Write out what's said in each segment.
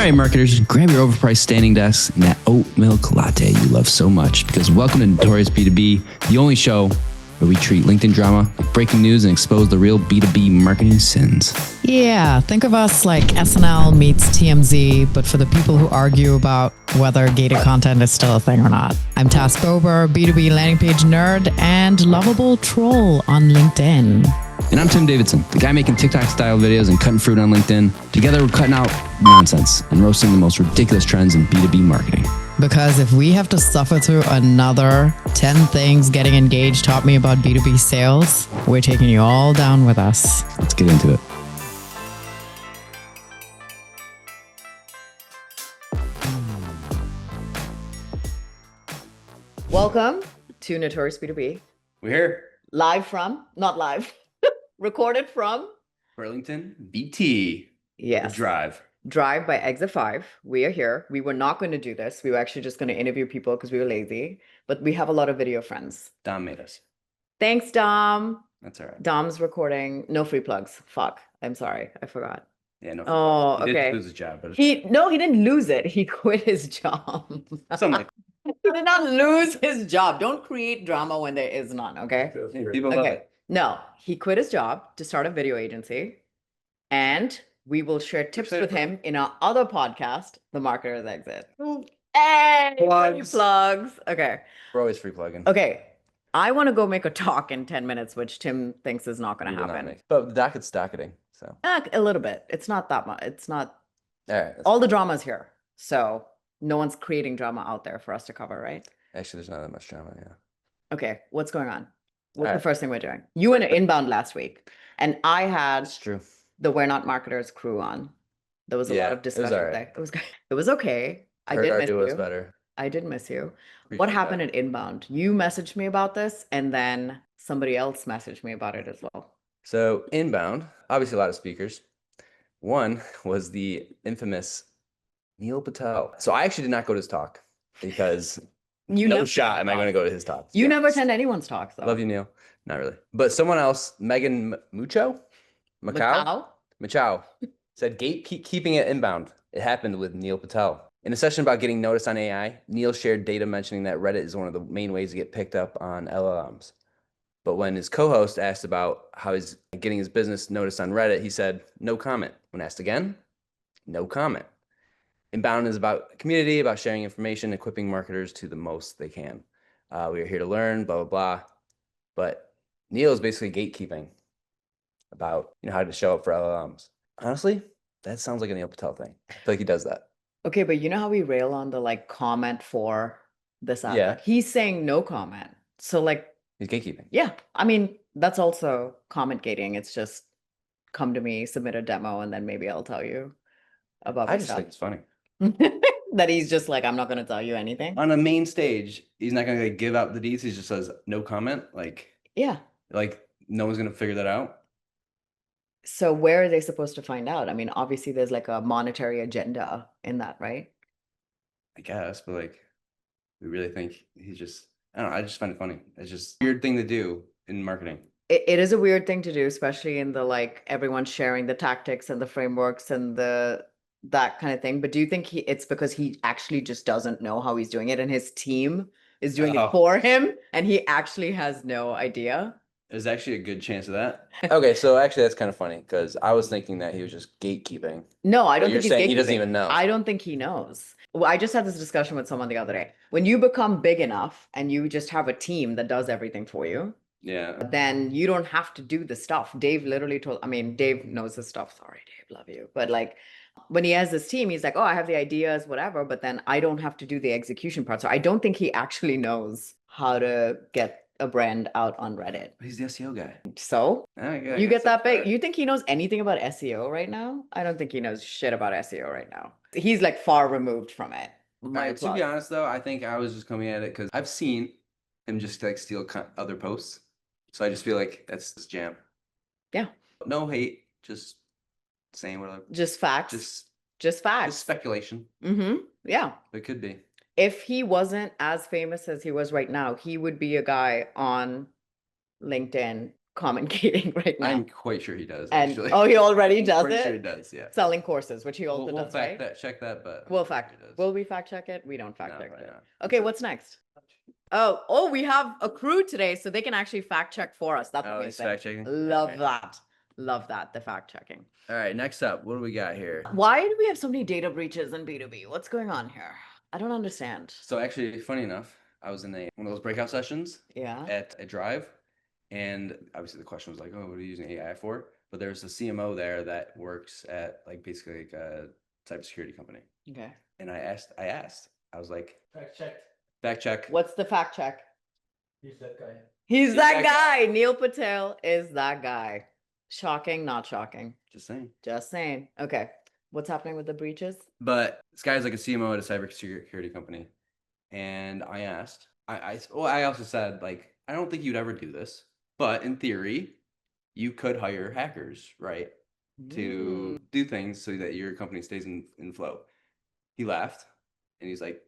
right, marketers, grab your overpriced standing desks and that oat milk latte you love so much, because welcome to Notorious B2B, the only show where we treat LinkedIn drama like breaking news and expose the real B2B marketing sins. Yeah, think of us like SNL meets TMZ, but for the people who argue about whether gated content is still a thing or not. I'm Task Bober, B2B landing page nerd and lovable troll on LinkedIn. And I'm Tim Davidson, the guy making TikTok-style videos and cutting fruit on LinkedIn. Together, we're cutting out nonsense and roasting the most ridiculous trends in B2B marketing. Because if we have to suffer through another 10 things getting engaged taught me about B2B sales, we're taking you all down with us. Let's get into it. Welcome to Notorious B2B. We're here. Recorded from Burlington, BT. Yes. Drive by Exit 5. We are here. We were not going to do this. We were actually just going to interview people because we were lazy, but we have a lot of video friends. Dom made us. Thanks, Dom. That's all right. Dom's recording. No free plugs. Fuck. I'm sorry. I forgot. Yeah, no. Oh, he okay. did lose his job. But He didn't lose it. He quit his job. something like He did not lose his job. Don't create drama when there is none, okay? people love it. No, he quit his job to start a video agency, and we will share tips with him in our other podcast, The Marketer's Exit. Hey, plugs. Okay. We're always free plugging. Okay. I want to go make a talk in 10 minutes, which Tim thinks is not going to happen. But the docket's docketing, so. A little bit. It's not that much. It's not. All right. All the drama's here. So no one's creating drama out there for us to cover, right? Actually, there's not that much drama, yeah. Okay. What's going on? What's the first thing we're doing? You went to Inbound last week, and I had It's true. the We're Not Marketers crew on. There was a lot of discussion there. It was good. It was okay. I did miss you. Was better. I did miss you. Appreciate What happened that. at Inbound? You messaged me about this, and then somebody else messaged me about it as well. So Inbound, obviously a lot of speakers. One was the infamous Neil Patel. So I actually did not go to his talk because no shot am I going to go to his talk. You never attend anyone's talks, though. Love you, Neil. Not really. But someone else, Meghan Muchow? Muchow said gatekeeping at Inbound. It happened with Neil Patel. In a session about getting noticed on AI, Neil shared data mentioning that Reddit is one of the main ways to get picked up on LLMs. But when his co-host asked about how he's getting his business noticed on Reddit, he said, no comment. When asked again, no comment. Inbound is about community, about sharing information, equipping marketers to the most they can. We are here to learn, blah, blah, blah. But Neil is basically gatekeeping about how to show up for LLMs. Honestly, that sounds like a Neil Patel thing. I feel like he does that. Okay, but you know how we rail on the comment for this app? Yeah. He's saying no comment. So he's gatekeeping. Yeah. I mean, that's also comment gating. It's just come to me, submit a demo, and then maybe I'll tell you about I just think it's funny. that he's just like, I'm not going to tell you anything. On a main stage, he's not going to give out the deets. He just says no comment. Yeah. No one's going to figure that out. So where are they supposed to find out? I mean, obviously there's a monetary agenda in that, right? I guess, but we really think he's just, I don't know. I just find it funny. It's just a weird thing to do in marketing. It is a weird thing to do, especially in the everyone's sharing the tactics and the frameworks and that kind of thing. But do you think it's because he actually just doesn't know how he's doing it and his team is doing it for him and he actually has no idea? There's actually a good chance of that. Okay, so actually that's kind of funny because I was thinking that he was just gatekeeping. No, I don't think he's gatekeeping. He doesn't even know. I don't think he knows. Well, I just had this discussion with someone the other day. When you become big enough and you just have a team that does everything for you, then you don't have to do the stuff. Dave literally Dave knows his stuff. Sorry, Dave, love you. But when he has this team, he's like, oh, I have the ideas, whatever, but then I don't have to do the execution part. So I don't think he actually knows how to get a brand out on Reddit. He's the SEO guy. So you get that big. You think he knows anything about SEO right now? I don't think he knows shit about SEO right now. He's far removed from it. To be honest though, I think I was just coming at it because I've seen him just steal other posts. So I just feel like that's his jam. Yeah. No hate, just saying whatever. Just facts. Just facts. Just speculation. Mm-hmm. Yeah. It could be. If he wasn't as famous as he was right now, he would be a guy on LinkedIn commentating right now. I'm quite sure he does, And actually. he already does Pretty it? sure he does, yeah. Selling courses, which he also We'll does, fact right? check that, but Will we fact check it? We don't fact No, check probably it. not. Okay, what's next? Oh, we have a crew today, so they can actually fact check for us. That's Oh, he's amazing. fact checking. Love Alright. that. Love that, the fact checking. All right, next up, what do we got here? Why do we have so many data breaches in B2B? What's going on here? I don't understand. So actually, funny enough, I was in one of those breakout sessions Yeah. at a Drive, and obviously the question was like, "Oh, what are you using AI for?" But there's a CMO there that works at like basically like a cybersecurity company. Okay. And I asked, I was like, Fact check. What's the fact check? He's that guy. He's that guy. Neil Patel is that guy. Shocking, not shocking. Just saying. Just saying. Okay. What's happening with the breaches? But this guy's like a CMO at a cybersecurity company. And I asked, I also said, like, I don't think you'd ever do this, but in theory, you could hire hackers, right? To do things so that your company stays in flow. He laughed and he's like,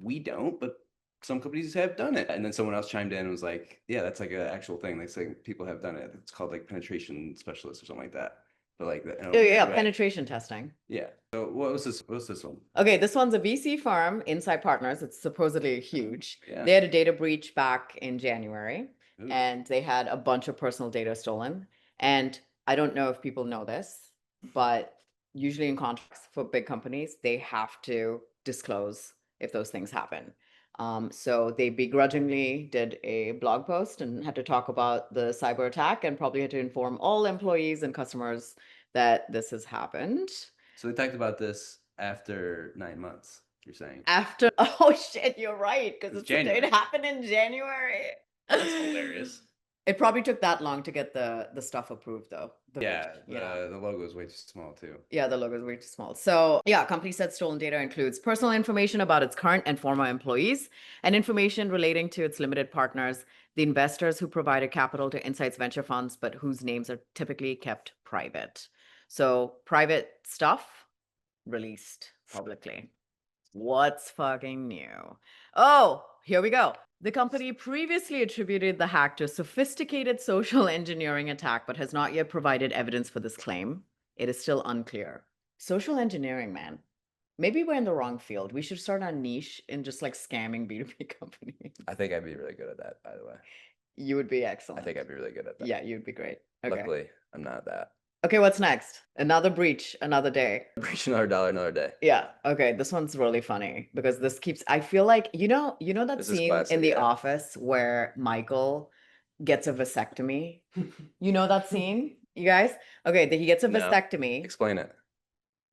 we don't, but some companies have done it. And then someone else chimed in and was like, yeah, that's like an actual thing. Like people have done it. It's called like penetration specialists or something like that. But like penetration testing. Yeah. So what's this one? Okay, this one's a VC firm, Insight Partners. It's supposedly huge. Yeah. They had a data breach back in January. Ooh. And they had a bunch of personal data stolen. And I don't know if people know this, but usually in contracts for big companies, they have to disclose if those things happen. So they begrudgingly did a blog post and had to talk about the cyber attack and probably had to inform all employees and customers that this has happened. So they talked about this after 9 months, you're saying? After, oh shit, you're right, because January. It happened in January. That's hilarious. It probably took that long to get the stuff approved, though. The logo is way too small, too. Yeah, the logo is way too small. So, yeah, company said stolen data includes personal information about its current and former employees and information relating to its limited partners, the investors who provided capital to Insight's venture funds, but whose names are typically kept private. So, private stuff released publicly. What's fucking new? Oh, here we go. The company previously attributed the hack to a sophisticated social engineering attack, but has not yet provided evidence for this claim. It is still unclear. Social engineering, man. Maybe we're in the wrong field. We should start our niche in just like scamming B2B companies. I think I'd be really good at that, by the way. You would be excellent. I think I'd be really good at that. Yeah, you'd be great. Okay. Luckily, I'm not that. Okay, what's next? Another breach, another day. Breach another dollar, another day. Yeah. Okay. This one's really funny because this keeps, I feel like, you know that This is scene classic, in The yeah. Office where Michael gets a vasectomy? You know that scene, you guys? Okay. He gets a No. vasectomy. Explain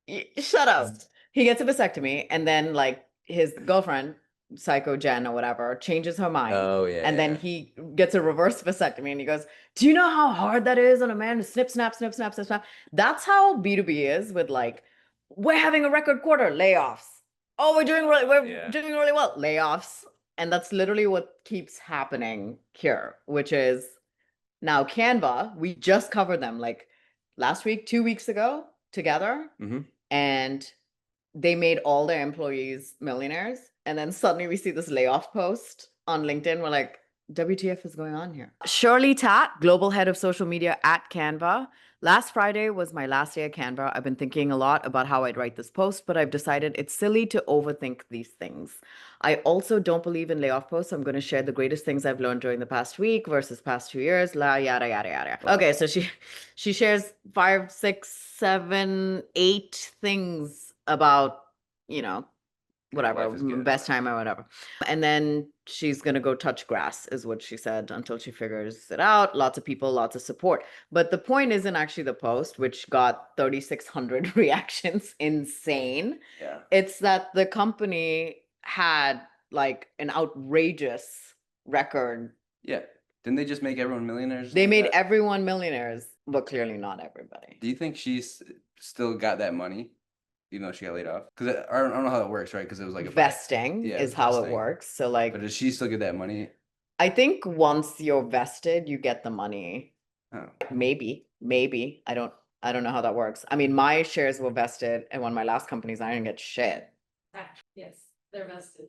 it. Shut up. He gets a vasectomy and then like his girlfriend, Psycho Jen or whatever, changes her mind. Oh, yeah. And then he gets a reverse vasectomy and he goes, do you know how hard that is on a man to snip, snap, snip, snap, snip, snap? That's how B2B is with like, we're having a record quarter, layoffs. Oh, we're doing really well, layoffs. And that's literally what keeps happening here, which is now Canva, we just covered them like last week, 2 weeks ago together. Mm-hmm. And they made all their employees millionaires. And then suddenly we see this layoff post on LinkedIn. We're like, WTF is going on here? Shirley Tat, global head of social media at Canva. Last Friday was my last day at Canva. I've been thinking a lot about how I'd write this post, but I've decided it's silly to overthink these things. I also don't believe in layoff posts. I'm going to share the greatest things I've learned during the past week versus past 2 years. Yada, yada, yada. Okay, so she shares 5, 6, 7, 8 things about, whatever, best time or whatever. And then she's going to go touch grass is what she said until she figures it out. Lots of people, lots of support. But the point isn't actually the post, which got 3,600 reactions. Insane. Yeah. It's that the company had like an outrageous record. Yeah. Didn't they just make everyone millionaires? They made everyone millionaires, but clearly not everybody. Do you think she's still got that money? Even though she got laid off, because I don't know how that works, right? Because it was like a vesting is how it works. So like, but does she still get that money? I think once you're vested, you get the money. Oh. Maybe. I don't know how that works. I mean, my shares were vested, and one of my last companies, I didn't get shit. Yes, they're vested.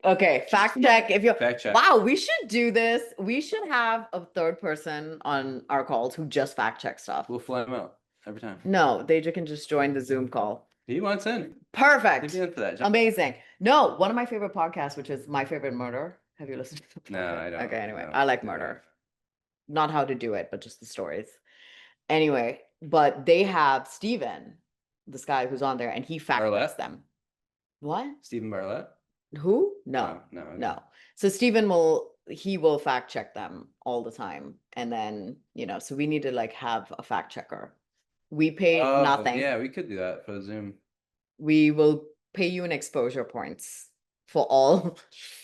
Okay, fact check if you Fact check. Wow, we should do this. We should have a third person on our calls who just fact check stuff. We'll fly him out every time. No, they can just join the Zoom call. He wants in. Perfect. He'd be in for that. Amazing. No, one of my favorite podcasts, which is My Favorite Murder. Have you listened to the No, podcast? I don't. Okay, anyway, No. I like murder. Not how to do it, but just the stories. Anyway, but they have Steven, this guy who's on there, and he fact checks Barlett? them. What? Stephen Barlett? Who? No. No. Okay. No. So Steven will fact check them all the time. And then, so we need to like have a fact checker. We pay nothing. Yeah, we could do that for Zoom. We will pay you in exposure points for all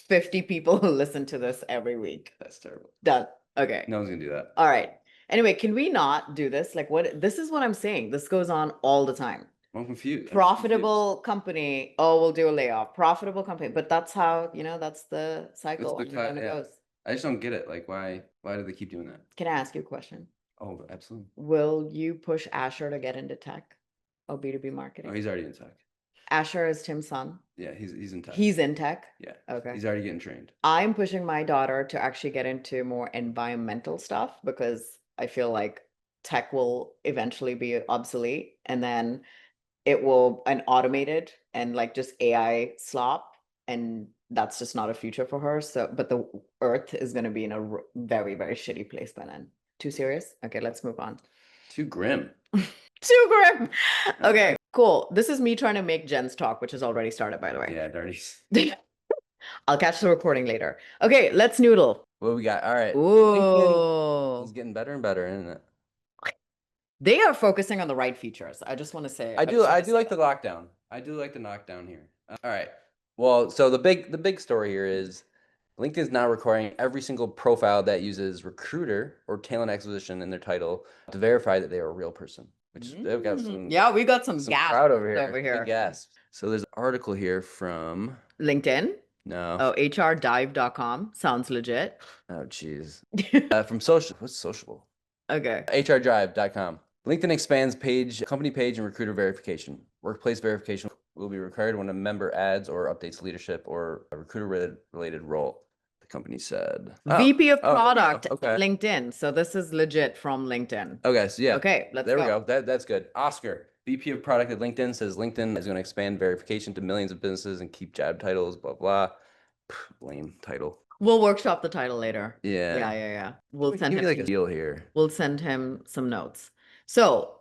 50 people who listen to this every week. That's terrible. Done. Okay. No one's gonna do that. All right. Anyway, can we not do this? Like this is what I'm saying. This goes on all the time. I'm confused. Profitable company. Oh, we'll do a layoff. Profitable company. But that's how, that's the cycle. It's the and it yeah. goes. I just don't get it. Like, why do they keep doing that? Can I ask you a question? Oh, absolutely. Will you push Asher to get into tech or B2B marketing? Oh, he's already in tech. Asher is Tim's son. Yeah, he's in tech. He's in tech? Yeah. Okay. He's already getting trained. I'm pushing my daughter to actually get into more environmental stuff because I feel like tech will eventually be obsolete and then it will and automated and like just AI slop, and that's just not a future for her. So, but the earth is going to be in a very, very shitty place by then. Too serious? Okay, let's move on. Too grim. Too grim. Okay, cool. This is me trying to make Jen's talk, which has already started, by the way. Yeah, dirty. I'll catch the recording later. Okay, let's noodle. What we got? All right. Ooh. It's getting better and better, isn't it? They are focusing on the right features. I just want to say. I do like the lockdown. I do like the knockdown here. All right. Well, so the big story here is LinkedIn's now requiring every single profile that uses recruiter or talent acquisition in their title to verify that they are a real person. Which they've got some. Yeah, we got some gas crowd over here. Big gas. So there's an article here from LinkedIn. No. Oh, hrdive.com. Sounds legit. Oh, geez. From social. What's Sociable? Okay. hrdrive.com. LinkedIn expands company page and recruiter verification. Workplace verification will be required when a member adds or updates leadership or a recruiter-related role, the company said. VP of product okay. LinkedIn. So this is legit from LinkedIn. Okay, so yeah. Okay, let's go. There we go. That's good. Oscar, VP of product at LinkedIn, says LinkedIn is going to expand verification to millions of businesses and keep job titles, blah, blah. Lame title. We'll workshop the title later. Yeah. Yeah. We'll send him like a deal here. We'll send him some notes. So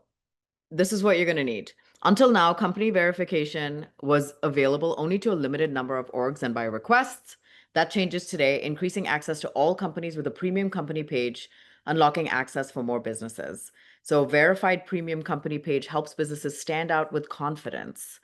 this is what you're going to need. Until now, company verification was available only to a limited number of orgs and by requests. That changes today, increasing access to all companies with a premium company page, unlocking access for more businesses. So verified premium company page helps businesses stand out with confidence.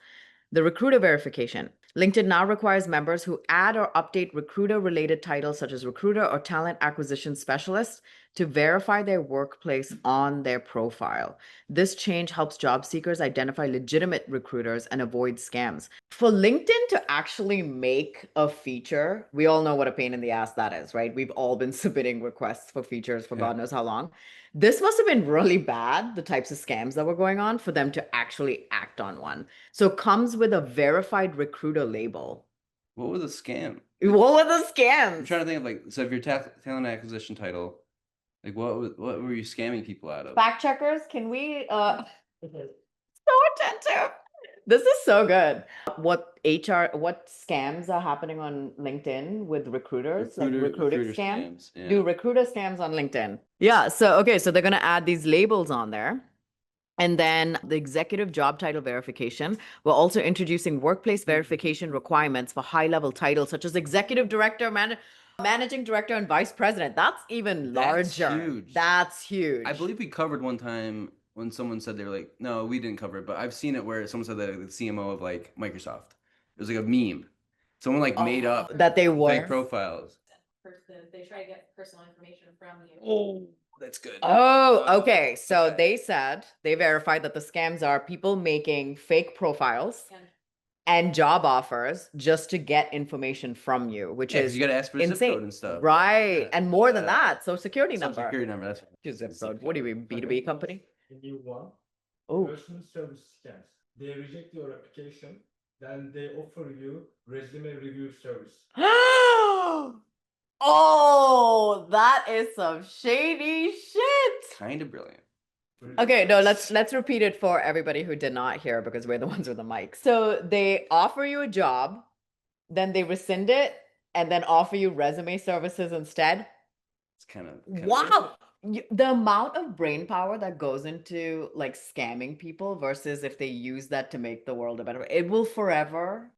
The recruiter verification. LinkedIn now requires members who add or update recruiter-related titles such as recruiter or talent acquisition specialist to verify their workplace on their profile. This change helps job seekers identify legitimate recruiters and avoid scams. For LinkedIn to actually make a feature, we all know what a pain in the ass that is, right? We've all been submitting requests for features for God knows how long. This must have been really bad, the types of scams that were going on, for them to actually act on one. So it comes with a verified recruiter label. What was the scam? What were the scams? I'm trying to think of like, so if your talent acquisition title, like what were you scamming people out of? Fact checkers, can we so attentive. This is so good. What scams are happening on LinkedIn with recruiters? Recruiter scams? Yeah. Do recruiter scams on LinkedIn? Yeah. So they're going to add these labels on there. And then the executive job title verification. We're also introducing workplace verification requirements for high-level titles such as executive director, managing director, and vice president. That's even larger. That's huge. That's huge. I believe we covered one time when someone said they were like, no, we didn't cover it, but I've seen it where someone said that the CMO of like Microsoft. It was like a meme. Someone like made up that they were fake profiles. They try to get personal information from you. Oh, that's good. Oh, okay. So they said they verified that the scams are people making fake profiles and job offers just to get information from you, which is you got to ask for insane. zip code and stuff. Right. Yeah. And more than that, Social Security number. Security number. That's zip code. What do you mean, B2B company? New one. Oh. Personal service scams. They reject your application Then they offer you resume review service. Oh, that is some shady shit. Kind of brilliant. Okay, no, let's repeat it for everybody who did not hear because we're the ones with the mic. So they offer you a job, then they rescind it, and then offer you resume services instead. It's kind of wow. The amount of brain power that goes into like scamming people versus if they use that to make the world a better, it will forever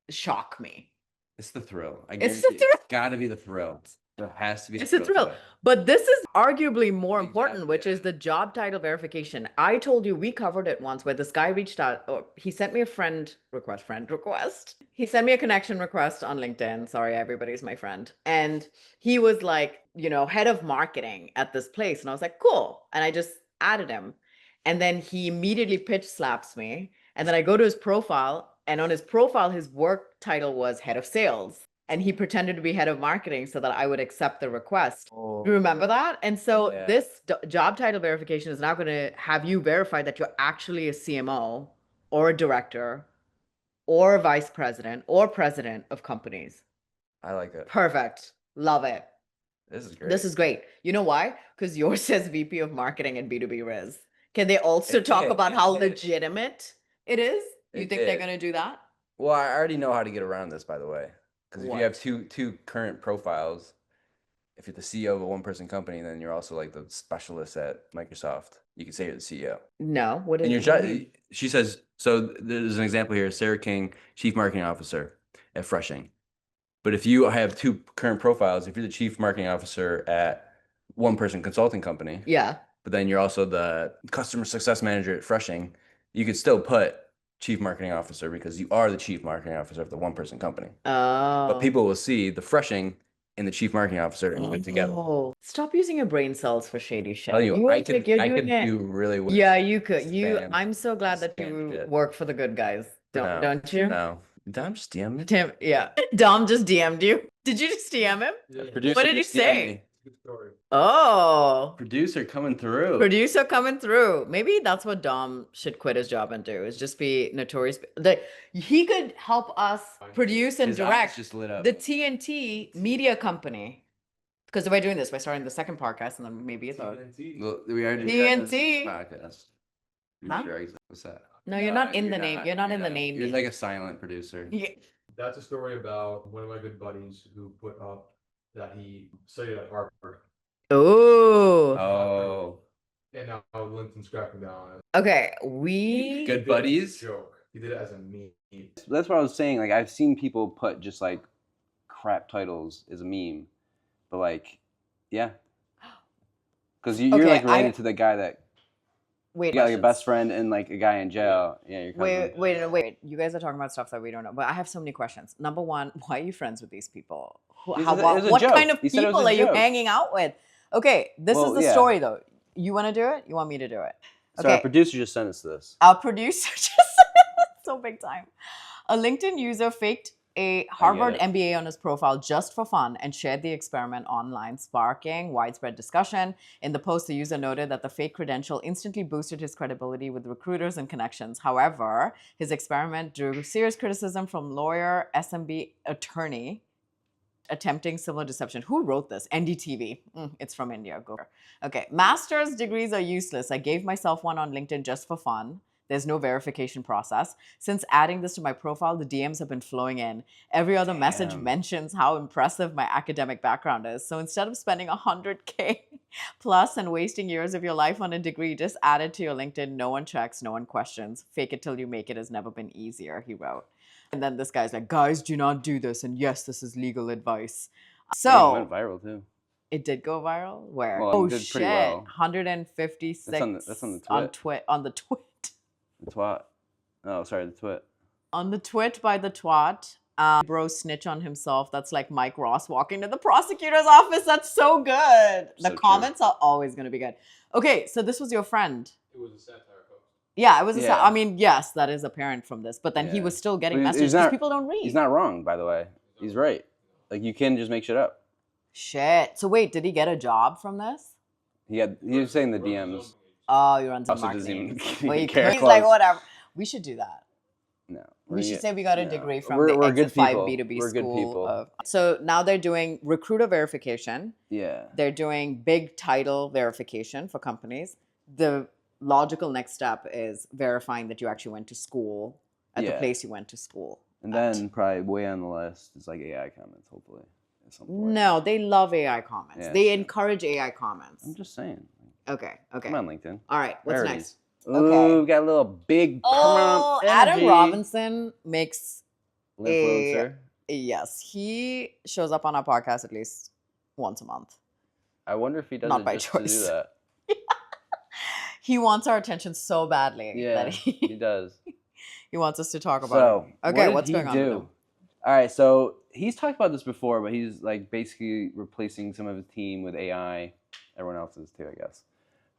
shock me. It's the thrill. It's the thrill. It's got to be the thrill. There has to be. It's a thrill. But this is arguably more important, which is the job title verification. I told you we covered it once where this guy reached out. Or he sent me a friend request. He sent me a connection request on LinkedIn. Sorry, everybody's my friend. And he was like, head of marketing at this place. And I was like, cool. And I just added him. And then he immediately pitch slaps me. And then I go to his profile. And on his profile, his work title was head of sales. And he pretended to be head of marketing so that I would accept the request. Oh. You remember that? And so this job title verification is now going to have you verify that you're actually a CMO or a director or a vice president or president of companies. I like it. Perfect. Love it. This is great. This is great. You know why? Because yours says VP of marketing and B2B Riz. Can they also talk about how legitimate it is? You think they're going to do that? Well, I already know how to get around this, by the way. Because if you have two current profiles, if you're the CEO of a one-person company, then you're also like the specialist at Microsoft. You can say you're the CEO. No, what is and it? She says, so there's an example here, Sarah King, Chief Marketing Officer at Freshing. But if you have two current profiles, if you're the Chief Marketing Officer at one-person consulting company, but then you're also the Customer Success Manager at Freshing, you could still put Chief Marketing Officer because you are the Chief Marketing Officer of the one-person company. Oh. But people will see the Freshing and the Chief Marketing Officer and put together. Stop using your brain cells for shady shit. I could do really well. Yeah, you could. I'm so glad that you work for the good guys. Don't you? No. Dom just DM'd me? Tim, yeah. Dom just DM'd you. Did you just DM him? Yeah. What did he say? Good story. Oh. Producer coming through. Producer coming through. Maybe that's what Dom should quit his job and do, is just be notorious. He could help us produce and direct just lit up. the TNT media company. Because we're doing this, we're starting the second podcast and then maybe a third. Well, we already TNT. podcast. Huh? Sure, what's that? No, you're not in the name. You're not in the name. You're like a silent producer. Yeah. That's a story about one of my good buddies who put up that he studied at Harvard. Oh. And now LinkedIn's cracking down on it. Okay, Good buddies. Joke. He did it as a meme. That's what I was saying. Like, I've seen people put just like crap titles as a meme, but like, yeah, because you're like related to the guy that. Wait, you got like a best friend and like a guy in jail. Yeah, you're wait. You guys are talking about stuff that we don't know, but I have so many questions. Number one, why are you friends with these people? What kind of people are you hanging out with? Okay, this is the story though. You want to do it? You want me to do it? Okay. So our producer just sent us this. Our producer just so big time. A LinkedIn user faked a Harvard MBA on his profile just for fun and shared the experiment online, sparking widespread discussion. In the post, the user noted that the fake credential instantly boosted his credibility with recruiters and connections. However, his experiment drew serious criticism from lawyer, SMB attorney, attempting civil deception. Who wrote this? NDTV. It's from India. Go. Okay. Master's degrees are useless. I gave myself one on LinkedIn just for fun. There's no verification process. Since adding this to my profile, the DMs have been flowing in. Every other message mentions how impressive my academic background is. So instead of spending $100K plus and wasting years of your life on a degree, just add it to your LinkedIn. No one checks, no one questions. Fake it till you make it has never been easier, he wrote. And then this guy's like, guys, do not do this. And yes, this is legal advice. So it went viral too. It did go viral? Where? Well, it did pretty well. 156 that's on the twit. On the twit. The twat. Oh, sorry, the twit. On the twit by the twat. Bro snitch on himself. That's like Mike Ross walking to the prosecutor's office. That's so good. The comments are always going to be good. Okay, so this was your friend. It was a satire post. Yeah, it was I mean, yes, that is apparent from this. But then he was still getting messages because people don't read. He's not wrong, by the way. He's right. Like, you can just make shit up. Shit. So wait, did he get a job from this? He was saying the DMs. Oh, he runs a also marketing. doesn't even care. He's like, whatever. We should do that. No. We should say we got a degree from we're the good Exit 5 people. B2B We're good school. people. So now they're doing recruiter verification. Yeah. They're doing big title verification for companies. The logical next step is verifying that you actually went to school at the place you went to school. And then probably way on the list is like AI comments, hopefully. At some point. No, they love AI comments. Yeah, they encourage AI comments. I'm just saying. Okay. Come on, LinkedIn. All right, what's Priorities. next? Ooh, we got a little big Adam Robinson makes influencer. Yes, he shows up on our podcast at least once a month. I wonder if he does Not it by just choice. to do that. He wants our attention so badly. Yeah, that he does. He wants us to talk about it. Okay, what's going on with him? All right, so he's talked about this before, but he's like basically replacing some of his team with AI. Everyone else's too, I guess.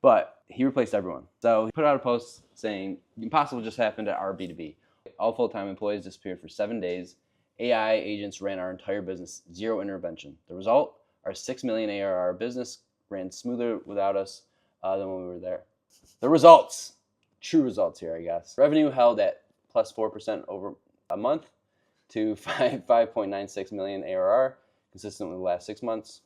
But he replaced everyone. So he put out a post saying, the impossible just happened at RB2B. All full-time employees disappeared for 7 days. AI agents ran our entire business, 0 intervention. The result, our 6 million ARR business ran smoother without us than when we were there. The results, true results here, I guess. Revenue held at plus 4% over a month to 5.96 million ARR, consistent with the last 6 months.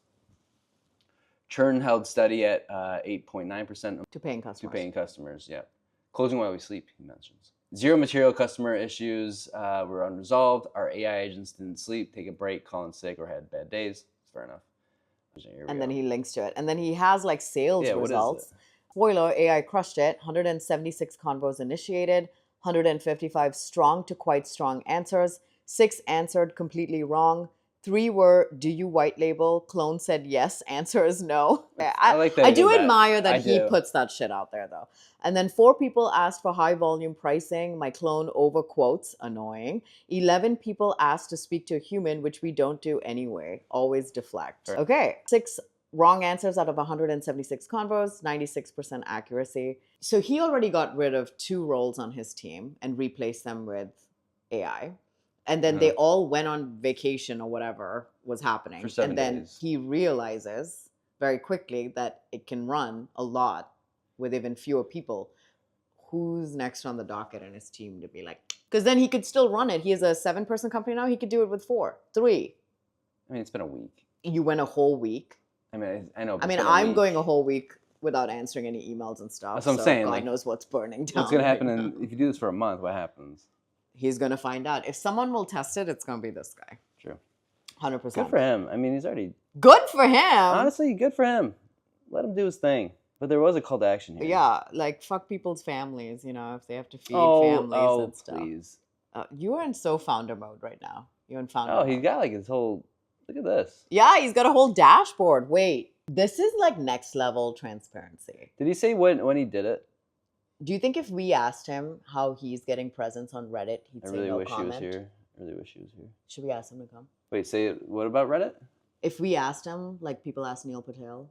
Churn held steady at 8.9% to paying customers. To paying customers, yeah. Closing while we sleep, he mentions. 0 material customer issues were unresolved. Our AI agents didn't sleep, take a break, call in sick, or had bad days. Fair enough. And then he links to it. And then he has like sales results. What is it? Spoiler, AI crushed it. 176 convos initiated, 155 strong to quite strong answers. 6 answered completely wrong. 3 were, do you white label? Clone said yes, answer is no. I like that. I do admire that he puts that shit out there though. And then 4 people asked for high volume pricing. My clone over quotes, annoying. 11 people asked to speak to a human, which we don't do anyway. Always deflect. Right. Okay, 6 wrong answers out of 176 convos, 96% accuracy. So he already got rid of 2 roles on his team and replaced them with AI. And then they all went on vacation or whatever was happening. For 7 days. And then he realizes very quickly that it can run a lot with even fewer people. Who's next on the docket in his team to be like, because then he could still run it. He is a 7-person company now. He could do it with 4, 3. I mean, it's been a week. You went a whole week. I mean, I know. I mean, I'm going a whole week without answering any emails and stuff. That's what I'm saying. God like, knows what's burning down. What's going to happen if you do this for a month? What happens? He's going to find out. If someone will test it, it's going to be this guy. True. 100%. Good for him. I mean, he's already... Good for him. Honestly, good for him. Let him do his thing. But there was a call to action here. Yeah, like fuck people's families, you know, if they have to feed families and stuff. Please. You are in so founder mode right now. You're in founder mode. mode. He's got like his whole... Look at this. Yeah, he's got a whole dashboard. Wait, this is like next level transparency. Did he say when he did it? Do you think if we asked him how he's getting presence on Reddit, he'd say no comment? He really wish he was here. Should we ask him to come? Wait, say it. What about Reddit? If we asked him, like people asked Neil Patel,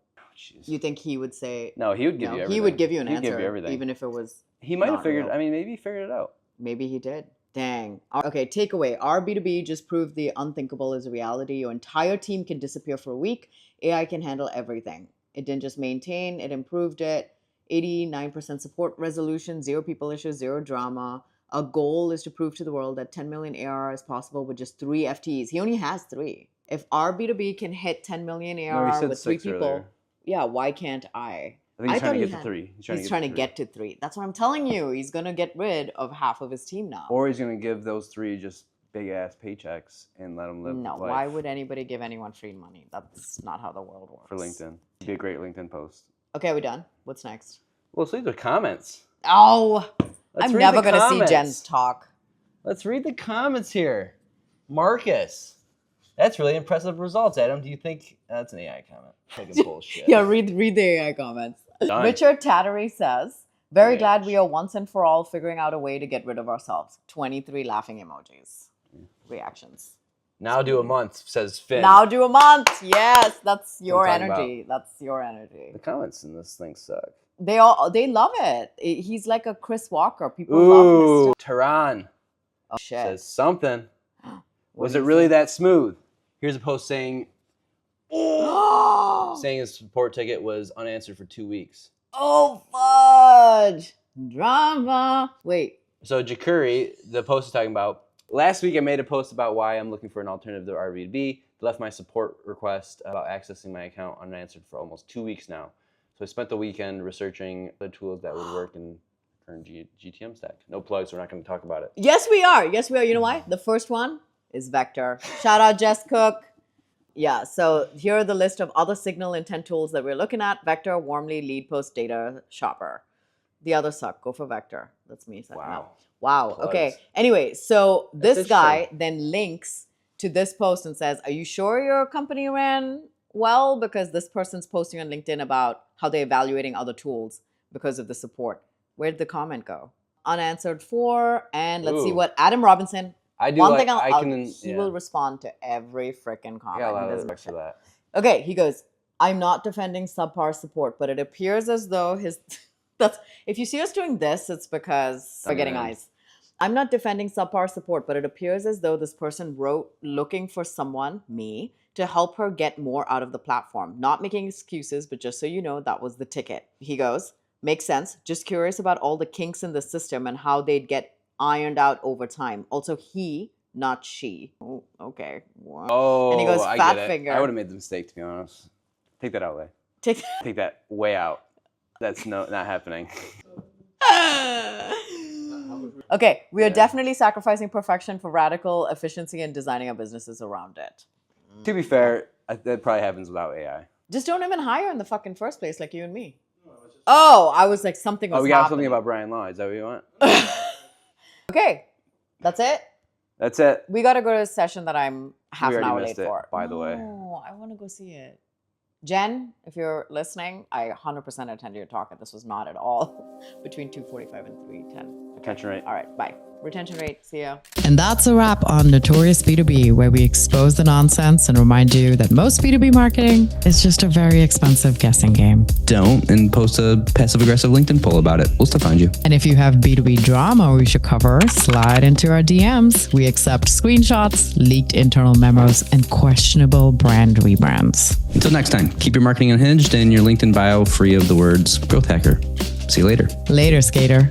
you think he would say... No, he would give you everything. He would give you an answer, give you everything. Even if it was He might have figured... real. I mean, maybe he figured it out. Maybe he did. Dang. Okay, takeaway. RB2B just proved the unthinkable is a reality. Your entire team can disappear for a week. AI can handle everything. It didn't just maintain, it improved it. 89% support resolution, 0 people issues, 0 drama. Our goal is to prove to the world that 10 million ARR is possible with just 3 FTEs. He only has 3. If RB2B can hit 10 million ARR with 3 people, earlier. Yeah, why can't I? I think he's trying to get to 3. He's trying to get to 3. That's what I'm telling you. He's going to get rid of half of his team now. Or he's going to give those 3 just big-ass paychecks and let them live No, life. Why would anybody give anyone free money? That's not how the world works. For LinkedIn. It'd be a great LinkedIn post. Okay, we're done. What's next? Well, let's read the comments. Oh, I'm never going to see Jen's talk. Let's read the comments here. Marcus. That's really impressive results, Adam. Do you think... That's an AI comment. Fucking bullshit. Yeah, read the AI comments. Done. Richard Tattery says, very glad we are once and for all figuring out a way to get rid of ourselves. 23 laughing emojis. Reactions. Now do a month, says Finn. Now do a month. Yes, that's your energy. That's your energy. The comments in this thing suck. They love it. He's like a Chris Walker. People love his stuff. Tehran. Oh shit. Says something. Was it really that smooth? Here's a post saying saying his support ticket was unanswered for 2 weeks. Oh fudge. Drama. Wait. So Jakuri, the post is talking about, last week I made a post about why I'm looking for an alternative to RB2B. Left my support request about accessing my account unanswered for almost 2 weeks now. So I spent the weekend researching the tools that would work in current GTM stack. No plugs, we're not going to talk about it. Yes, we are. Yes, we are. You know why? The first one is Vector. Shout out Jess Cook. Yeah, so here are the list of other signal intent tools that we're looking at. Vector, Warmly, Lead Post, Data, Shopper. The others suck. Go for Vector. That's me. Wow. Plugs. Okay. Anyway, so this guy then links to this post and says, are you sure your company ran well? Because this person's posting on LinkedIn about how they're evaluating other tools because of the support. Where'd the comment go? Unanswered 4. And let's see what Adam Robinson. I do. One thing he will respond to every freaking comment. Yeah, a lot of respect for that. Okay, he goes, I'm not defending subpar support, but it appears as though if you see us doing this, it's because we're getting eyes. I'm not defending subpar support, but it appears as though this person wrote looking for someone, me, to help her get more out of the platform. Not making excuses, but just so you know, that was the ticket. He goes, makes sense. Just curious about all the kinks in the system and how they'd get ironed out over time. Also, he, not she. Oh, okay. What? Oh, and he goes, I fat get it. finger. I would have made the mistake, to be honest. Take that out, way. Take that way out. That's not happening. Okay, we are definitely sacrificing perfection for radical efficiency and designing our businesses around it. To be fair, that probably happens without AI. Just don't even hire in the fucking first place like you and me. Oh, I was like, something was we got happening. something about Brian Law. Is that what you want? Okay, that's it. That's it. We got to go to a session that I'm half an hour late for. By the way. Oh, I want to go see it. Jen, if you're listening, I 100% attended your talk, and this was not at all between 2:45 and 3:10. Retention rate. All right, bye. Retention rate, see ya. And that's a wrap on Notorious B2B, where we expose the nonsense and remind you that most B2B marketing is just a very expensive guessing game. Don't, and post a passive-aggressive LinkedIn poll about it. We'll still find you. And if you have B2B drama we should cover, slide into our DMs. We accept screenshots, leaked internal memos, and questionable brand rebrands. Until next time, keep your marketing unhinged and your LinkedIn bio free of the words growth hacker. See you later. Later, skater.